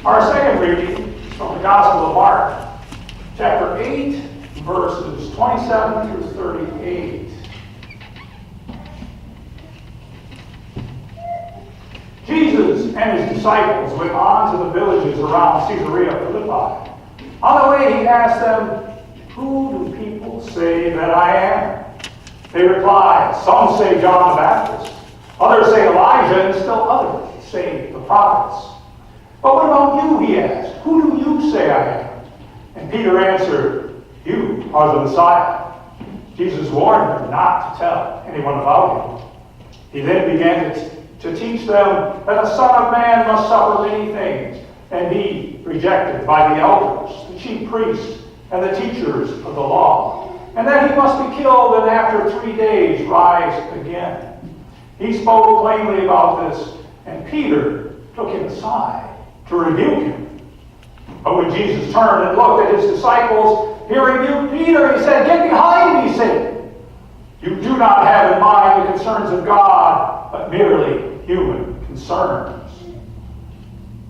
Our second reading is from the Gospel of Mark, chapter 8, verses 27 through 38. Jesus and his disciples went on to the villages around Caesarea Philippi. On the way he asked them, "Who do people say that I am?" They replied, "Some say John the Baptist, others say Elijah, and still others say the prophets." "But what about you?" he asked. "Who do you say I am?" And Peter answered, "You are the Messiah." Jesus warned them not to tell anyone about him. He then began to teach them that the Son of Man must suffer many things and be rejected by the elders, the chief priests, and the teachers of the law, and that he must be killed and after 3 days rise again. He spoke plainly about this, and Peter took him aside to rebuke him. But when Jesus turned and looked at his disciples, he rebuked Peter. He said, "Get behind me, Satan. You do not have in mind the concerns of God, but merely human concerns."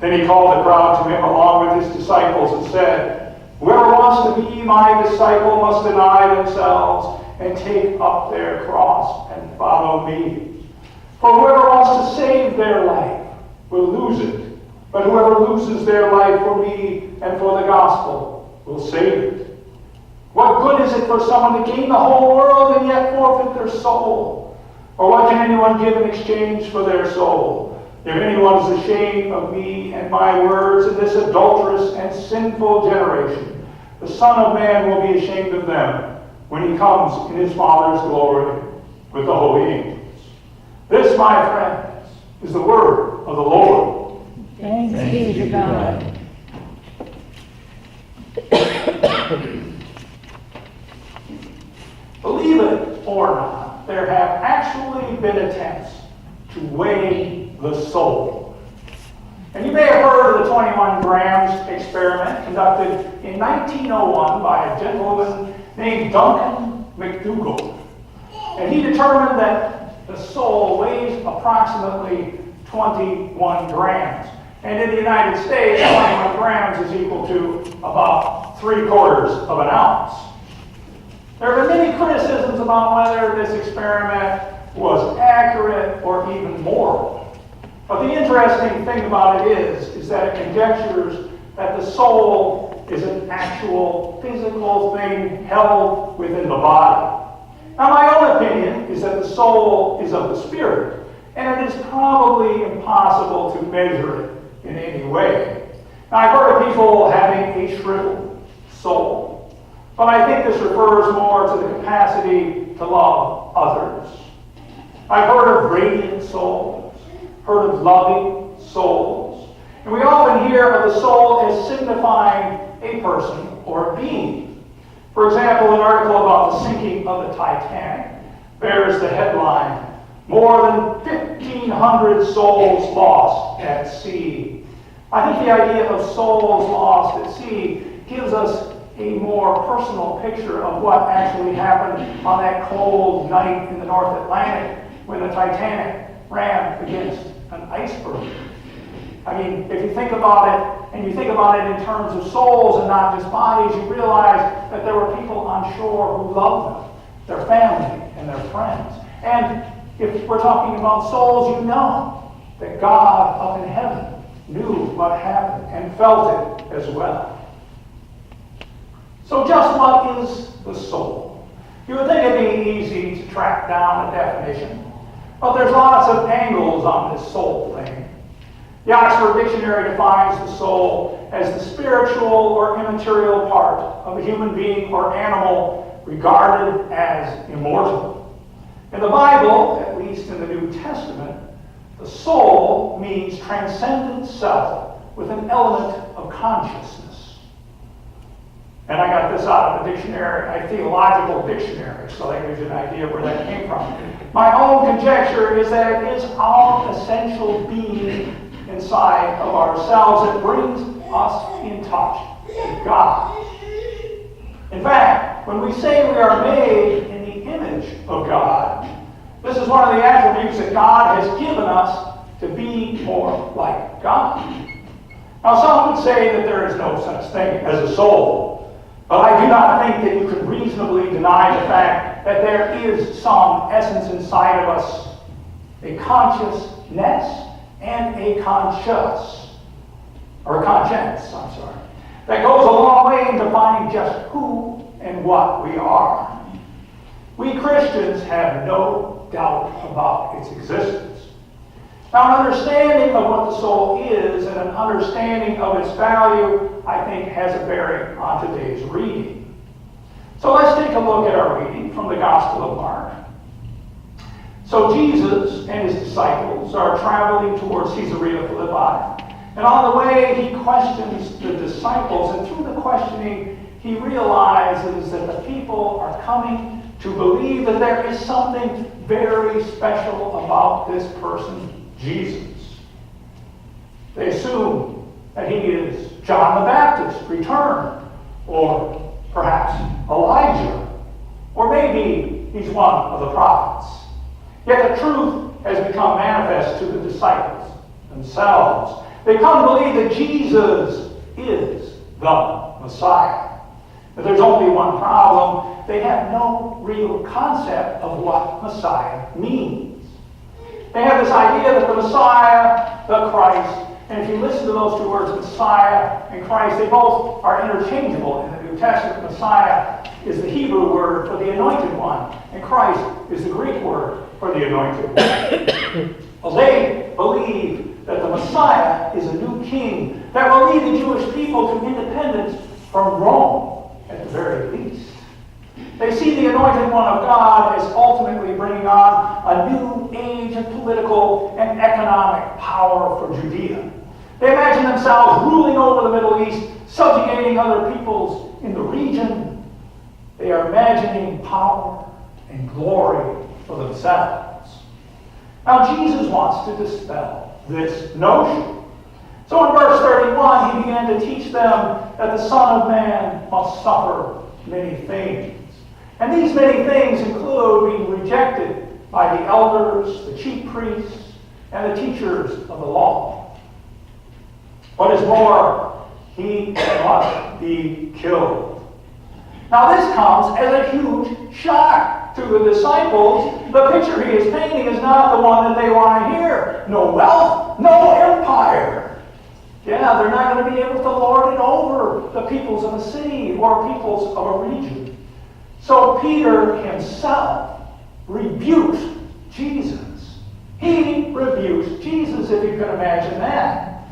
Then he called the crowd to him along with his disciples and said, "Whoever wants to be my disciple must deny themselves and take up their cross and follow me. For whoever wants to save their life will lose it, but whoever loses their life for me and for the gospel will save it. What good is it for someone to gain the whole world and yet forfeit their soul? Or what can anyone give in exchange for their soul? If anyone is ashamed of me and my words in this adulterous and sinful generation, the Son of Man will be ashamed of them when he comes in his Father's glory with the holy angels." This, my friends, is the word of the Lord. Thanks be to God. Believe it or not, there have actually been attempts to weigh the soul. And you may have heard of the 21 grams experiment conducted in 1901 by a gentleman named Duncan McDougall. And he determined that the soul weighs approximately 21 grams. And in the United States, 21 grams is equal to about 3/4 of an ounce. There have been many criticisms about whether this experiment was accurate or even moral. But the interesting thing about it is that it conjectures that the soul is an actual physical thing held within the body. Now, my own opinion is that the soul is of the spirit, and it is probably impossible to measure it in any way. Now, I've heard of people having a shriveled soul, but I think this refers more to the capacity to love others. I've heard of radiant souls, heard of loving souls, and we often hear of the soul as signifying a person or a being. For example, an article about the sinking of the Titanic bears the headline, "More than 1,500 souls lost at sea." I think the idea of souls lost at sea gives us a more personal picture of what actually happened on that cold night in the North Atlantic when the Titanic ran against an iceberg. I mean, if you think about it, and you think about it in terms of souls and not just bodies, you realize that there were people on shore who loved them, their family and their friends. And if we're talking about souls, you know that God up in heaven knew what happened and felt it as well. So just what is the soul? You would think it'd be easy to track down a definition, but there's lots of angles on this soul thing. The Oxford Dictionary defines the soul as the spiritual or immaterial part of a human being or animal regarded as immortal. In the Bible, at least in the New Testament, the soul means transcendent self with an element of consciousness. And I got this out of a dictionary, a theological dictionary, so that gives you an idea where that came from. My own conjecture is that it is our essential being inside of ourselves that brings us in touch with God. In fact, when we say we are made in the image of God, this is one of the attributes that God has given us to be more like God. Now, some would say that there is no such thing as a soul, but I do not think that you can reasonably deny the fact that there is some essence inside of us, a consciousness and a conscience, that goes a long way in defining just who and what we are. We Christians have no doubt about its existence. Now, an understanding of what the soul is and an understanding of its value, I think, has a bearing on today's reading. So let's take a look at our reading from the Gospel of Mark. So Jesus and his disciples are traveling towards Caesarea Philippi. And on the way, he questions the disciples, and through the questioning, he realizes that the people are coming to believe that there is something very special about this person, Jesus. They assume that he is John the Baptist returned, or perhaps Elijah, or maybe he's one of the prophets. Yet the truth has become manifest to the disciples themselves. They come to believe that Jesus is the Messiah. But there's only one problem. They have no real concept of what Messiah means. They have this idea that the Messiah, the Christ, and if you listen to those two words, Messiah and Christ, they both are interchangeable in the New Testament. Messiah is the Hebrew word for the anointed one, and Christ is the Greek word for the anointed one. Well, they believe that the Messiah is a new king that will lead the Jewish people to independence from Rome, at the very least. They see the anointed one of God as ultimately bringing on a new age of political and economic power for Judea. They imagine themselves ruling over the Middle East, subjugating other peoples in the region. They are imagining power and glory for themselves. Now, Jesus wants to dispel this notion. So in verse 31, he began to teach them that the Son of Man must suffer many things. And these many things include being rejected by the elders, the chief priests, and the teachers of the law. What is more, he must be killed. Now this comes as a huge shock to the disciples. The picture he is painting is not the one that they want to hear. No wealth, no empire. Yeah, they're not going to be able to lord it over the peoples of a city or peoples of a region. So Peter himself rebukes Jesus. He rebukes Jesus, if you can imagine that.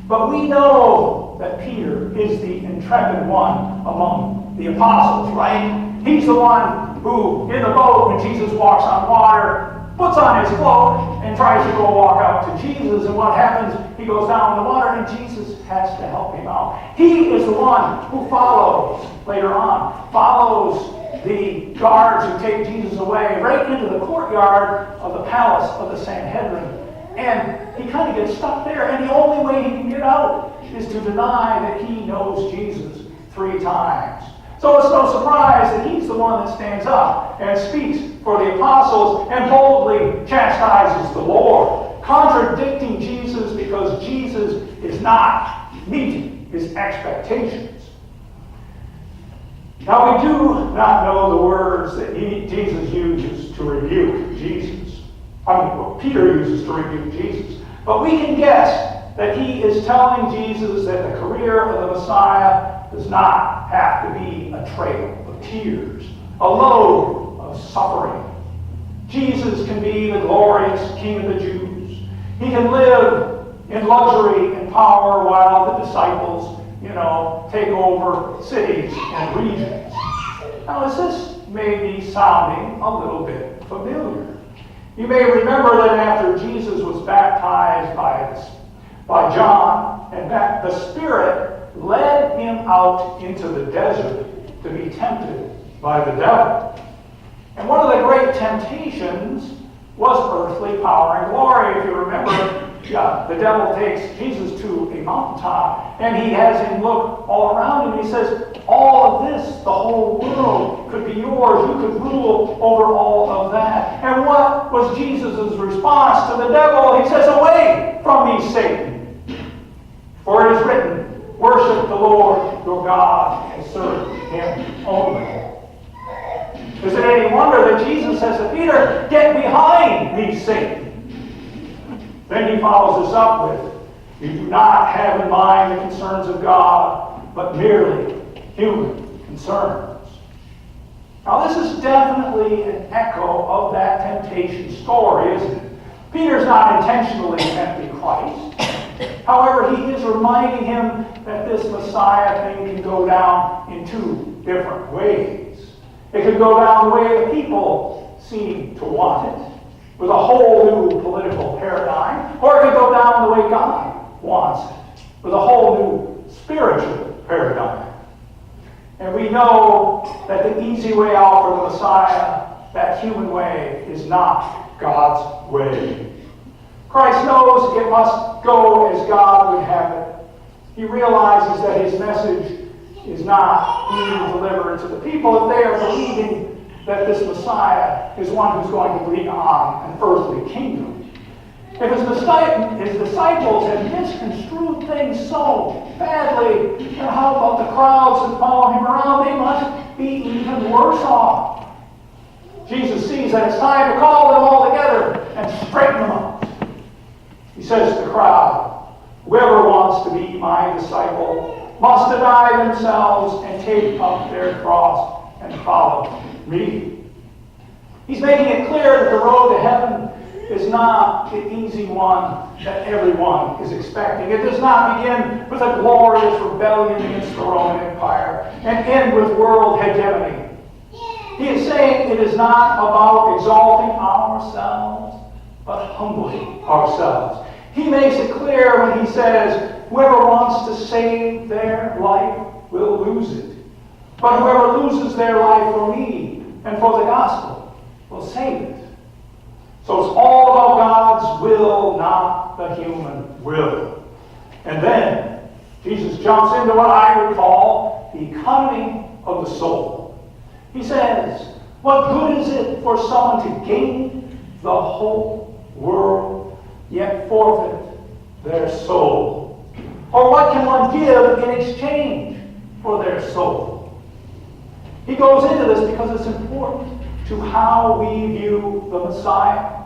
But we know that Peter is the intrepid one among the apostles, right? He's the one who, in the boat, when Jesus walks on water, puts on his cloak and tries to go walk out to Jesus. And what happens? He goes down in the water and Jesus has to help him out. He is the one who follows, later on, follows the guards who take Jesus away right into the courtyard of the palace of the Sanhedrin. And he kind of gets stuck there. And the only way he can get out is to deny that he knows Jesus 3 times. So it's no surprise that he's the one that stands up and speaks for the apostles and boldly chastises the Lord, contradicting Jesus because Jesus is not meeting his expectations. Now, we do not know the words that Jesus uses to rebuke Jesus. Peter uses to rebuke Jesus. But we can guess that he is telling Jesus that the career of the Messiah does not have to be a trail of tears, a load of suffering. Jesus can be the glorious King of the Jews. He can live in luxury and power while the disciples, take over cities and regions. Now, as this may be sounding a little bit familiar, you may remember that after Jesus was baptized by John, and that the Spirit led him out into the desert to be tempted by the devil. And one of the great temptations was earthly power and glory. If you remember, the devil takes Jesus to a mountaintop, and he has him look all around him. He says, all of this, the whole world, could be yours. You could rule over all of that. And what was Jesus' response to the devil? He says, away from me, Satan. For it is written, worship the Lord your God and serve him only. Is it any wonder that Jesus says to Peter, get behind me, Satan? Then he follows this up with, you do not have in mind the concerns of God, but merely human concerns. Now this is definitely an echo of that temptation story, isn't it? Peter's not intentionally tempting Christ. However, he is reminding him that this Messiah thing can go down in two different ways. It could go down the way the people seem to want it, with a whole new political paradigm, or it could go down the way God wants it, with a whole new spiritual paradigm. And we know that the easy way out for the Messiah, that human way, is not God's way. Christ knows it must go as God would have it. He realizes that his message is not being delivered to the people if they are believing that this Messiah is one who's going to bring on an earthly kingdom. If his disciples had misconstrued things so badly, then how about the crowds that follow him around? They must be even worse off. Jesus sees that it's time to call them all together and straighten them up. He says to the crowd, whoever wants to be my disciple must deny themselves and take up their cross and follow me. He's making it clear that the road to heaven is not the easy one that everyone is expecting. It does not begin with a glorious rebellion against the Roman Empire and end with world hegemony. He is saying it is not about exalting ourselves, but humbling ourselves. He makes it clear when he says, whoever wants to save their life will lose it. But whoever loses their life for me and for the gospel will save it. So it's all about God's will, not the human will. And then Jesus jumps into what I would call the economy of the soul. He says, what good is it for someone to gain the whole world, yet forfeit their soul? Or what can one give in exchange for their soul? He goes into this because it's important to how we view the Messiah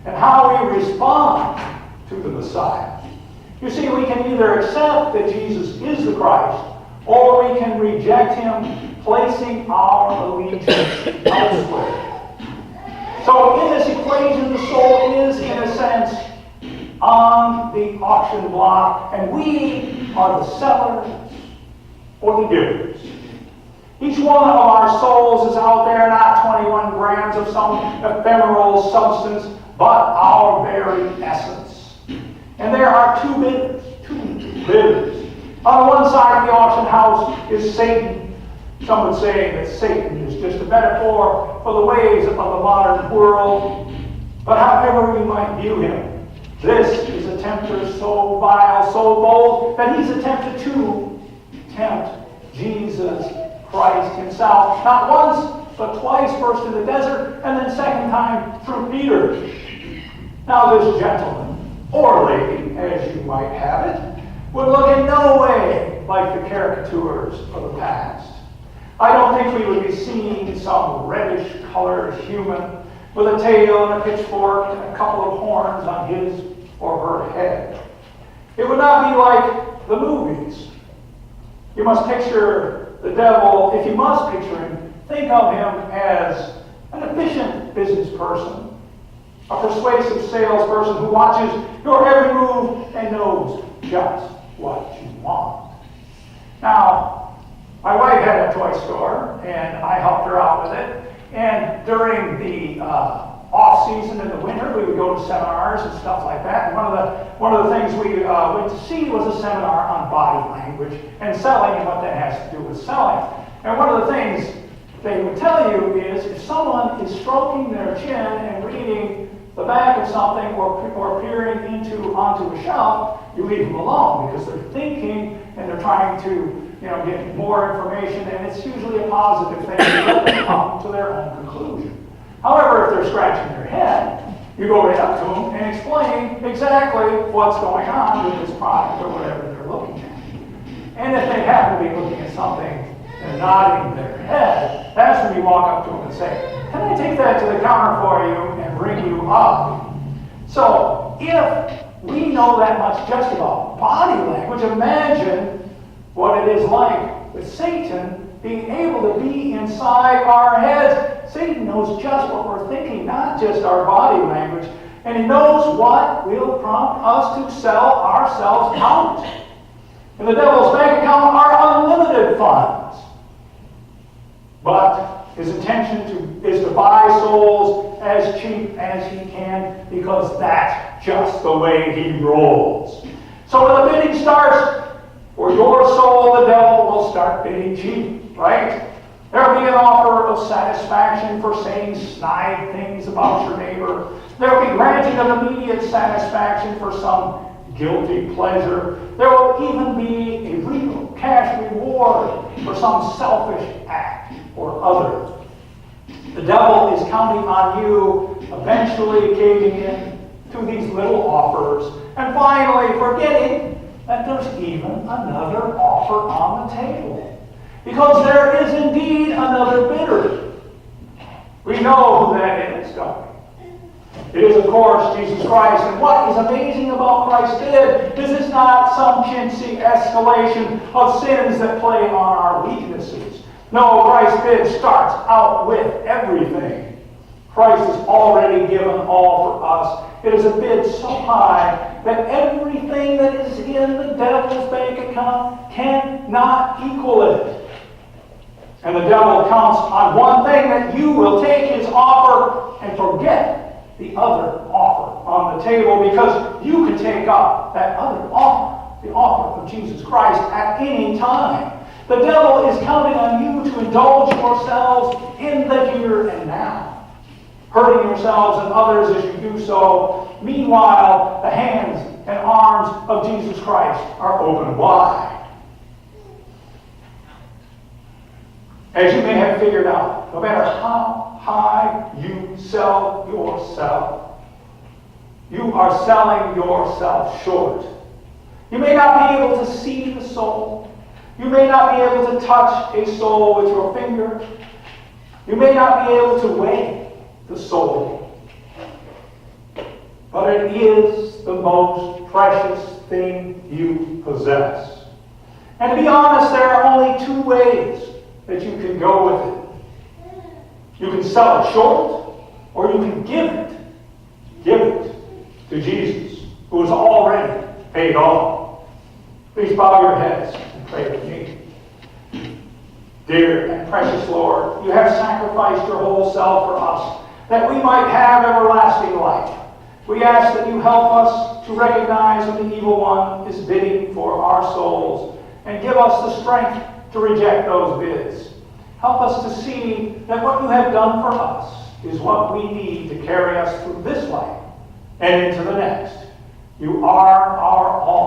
and how we respond to the Messiah. You see, we can either accept that Jesus is the Christ, or we can reject him, placing our allegiance elsewhere. So in this equation, the soul is, in a sense, on the auction block, and we are the sellers or the givers. Each one of our souls is out there, not 21 grams of some ephemeral substance, but our very essence. And there are two bidders. On one side of the auction house is Satan. Some would say that Satan is just a metaphor for the ways of the modern world. But however we might view him, this is a tempter so vile, so bold, that he's attempted to tempt Jesus Christ himself. Not once, but twice, first in the desert, and then second time through Peter. Now this gentleman, or lady, as you might have it, would look in no way like the caricatures of the past. I don't think we would be seeing some reddish-colored human with a tail and a pitchfork and a couple of horns on his or her head. It would not be like the movies. You must picture the devil. If you must picture him, think of him as an efficient business person, a persuasive salesperson who watches your every move and knows just what you want. Now, my wife had a toy store, and I helped her out with it. And during the off-season in the winter, we would go to seminars and stuff like that. And one of the things we went to see was a seminar on body language and selling and what that has to do with selling. And one of the things they would tell you is if someone is stroking their chin and reading the back of something or peering onto a shelf, you leave them alone because they're thinking and they're trying to get more information, and it's usually a positive thing to let them come to their own conclusion. However, if they're scratching their head, you go right up to them and explain exactly what's going on with this product or whatever they're they're looking at. And if they happen to be looking at something and nodding their head, that's when you walk up to them and say, can I take that to the counter for you and bring you up? So if we know that much just about body language, imagine what it is like with Satan being able to be inside our heads. Satan knows just what we're thinking, not just our body language. And he knows what will prompt us to sell ourselves out. And the devil's bank account are unlimited funds. But his intention is to buy souls as cheap as he can, because that's just the way he rolls. So when the bidding starts for your soul, the devil will start bidding cheap, right? There will be an offer of satisfaction for saying snide things about your neighbor. There will be granting of immediate satisfaction for some guilty pleasure. There will even be a real cash reward for some selfish act or other. The devil is counting on you eventually caving in to these little offers and finally forgetting that there's even another offer on the table. Because there is indeed another bidder. We know who that is, don't we? It is, of course, Jesus Christ. And what is amazing about Christ's bid is it's not some chintzy escalation of sins that play on our weaknesses. No, Christ's bid starts out with everything. Christ has already given all for us. It is a bid so high that everything that is in the devil's bank account cannot equal it. And the devil counts on one thing, that you will take his offer and forget the other offer on the table, because you can take up that other offer, the offer of Jesus Christ, at any time. The devil is counting on you to indulge yourselves in the here and now, hurting yourselves and others as you do so. Meanwhile, the hands and arms of Jesus Christ are open wide. As you may have figured out, no matter how high you sell yourself, you are selling yourself short. You may not be able to see the soul. You may not be able to touch a soul with your finger. You may not be able to weigh the soul. But it is the most precious thing you possess. And to be honest, there are only two ways that you can go with it. You can sell it short, or you can give it to Jesus, who has already paid all. Please bow your heads and pray with me. Dear and precious Lord, you have sacrificed your whole self for us, that we might have everlasting life. We ask that you help us to recognize when the evil one is bidding for our souls, and give us the strength to reject those bids. Help us to see that what you have done for us is what we need to carry us through this life and into the next. You are our all.